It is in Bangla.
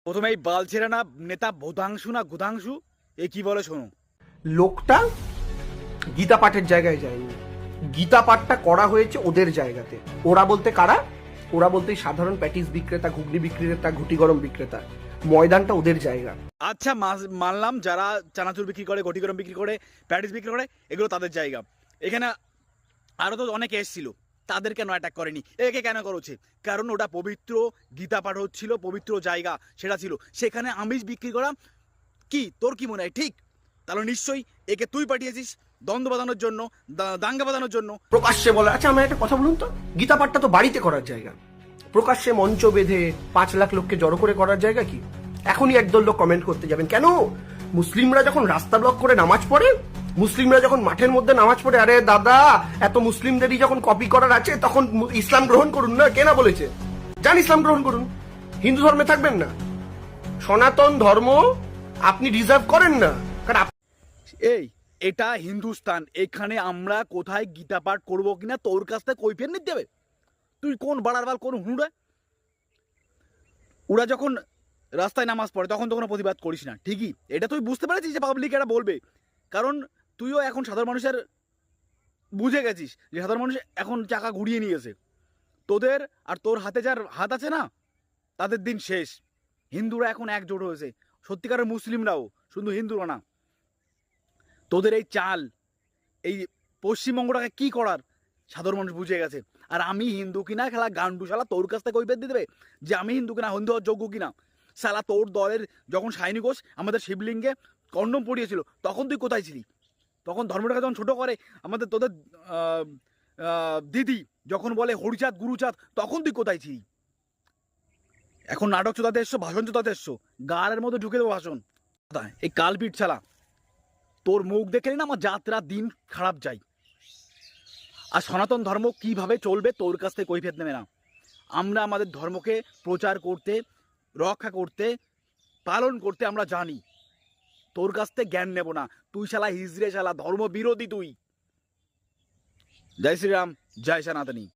প্রথমে এই বালছেরা না নেতা বোধাংশু না গুধাংশু এ কি বলে শোনো। লোকটা গীতা পাঠের জায়গায় যায়নি, গীতা পাঠটা করা হয়েছে ওদের জায়গাতে। ওরা বলতে কারা? ওরা বলতে সাধারণ প্যাটিস বিক্রেতা, ঘুগনি বিক্রেতা, ঘুটি গরম বিক্রেতা। ময়দানটা ওদের জায়গা। আচ্ছা মানলাম যারা চানাচুর বিক্রি করে, ঘটি গরম বিক্রি করে, প্যাটিস বিক্রি করে, এগুলো তাদের জায়গা। এখানে আরও তো অনেকে এসেছিল, তাদের কেন অ্যাটাক করেনি? একে কেন করেছে? কারণ ওটা পবিত্র গীতা পাঠ হচ্ছিল, পবিত্র জায়গা সেটা ছিল। সেখানে আমিষ বিক্রি করা কি তোর কি মনে হয় ঠিক? তাহলে নিশ্চয়ই একে তুই পাঠিয়েছিস দ্বন্দ্ব বাঁধানোর জন্য, দাঙ্গা বাঁধানোর জন্য। প্রকাশ্যে বলা, আচ্ছা আমার একটা কথা বলুন তো, গীতা পাঠটা তো বাড়িতে করার জায়গা, প্রকাশ্যে মঞ্চ বেঁধে 5 লাখ লোককে জড়ো করে করার জায়গা কি? এখনই একদল লোক কমেন্ট করতে যাবেন কেন? মুসলিমরা যখন রাস্তা ব্লক করে নামাজ পড়ে, মুসলিমরা যখন মাঠের মধ্যে নামাজ পড়ে, আরে দাদা এত মুসলিমদেরই যখন কপি করার আছে তখন ইসলাম গ্রহণ করুন না। কে না বলেছে? যান ইসলাম গ্রহণ করুন, হিন্দু ধর্মে থাকবেন না। সনাতন ধর্ম আপনি রিজার্ভ করেন না, কারণ এই এটা হিন্দুস্তান, এখানে আমরা কোথায় গীতা পাঠ করবো কিনা তোর কাছ থেকে কৈফিয়ত নিতে হবে? তুই কোন বাড়ার বাল, কোন হুঁড়া? ওরা যখন রাস্তায় নামাজ পড়ে তখন তো কোনো প্রতিবাদ করিস না, ঠিকই। এটা তুই বুঝতে পারছিস যে পাবলিক এটা বলবে, কারণ তুইও এখন সাধারণ মানুষের বুঝে গেছিস যে সাধারণ মানুষ এখন চাকা ঘুরিয়ে নিয়েছে। তোদের আর তোর হাতে যার হাত আছে না, তাদের দিন শেষ। হিন্দুরা এখন একজোট হয়েছে, সত্যিকারের মুসলিমরাও, শুধু হিন্দুরা না। তোদের এই চাল, এই পশ্চিমবঙ্গটাকে কি করার সাধারণ মানুষ বুঝে গেছে। আর আমি হিন্দু কিনা খেলা গান্ডু শালা তোর কাছ থেকে কৈফিয়ত দিয়ে দেবে যে আমি হিন্দু কিনা, হিন্দু হওয়ার যোগ্য কিনা? শালা তোর দলের যখন সায়নী ঘোষ আমাদের শিবলিঙ্গে কন্ডম পড়িয়েছিল তখন তুই কোথায় ছিলি? তখন ধর্মটাকে যখন ছোট করে আমাদের তোদের দিদি যখন বলে হরিচাঁদ গুরুচাঁদ, তখন তুই কোথায় ছিলি? এখন নাটক চোদাতে এসছো, ভাষণ চোদাতে এসছো, গালের মধ্যে ঢুকে দেবো ভাষণ। এই কালপিট ছাড়া তোর মুখ দেখে না আমার যাত্রা দিন খারাপ যায়। আর সনাতন ধর্ম কিভাবে চলবে তোর কাছ থেকে কৈফিয়ত নেবে না। আমরা আমাদের ধর্মকে প্রচার করতে, রক্ষা করতে, পালন করতে আমরা জানি। তোর কাছ থেকে জ্ঞান নেব না। তুই শালা হিজড়ে, শালা ধর্ম বিরোধী তুই। জয় শ্রীরাম, জয় সনাতনী।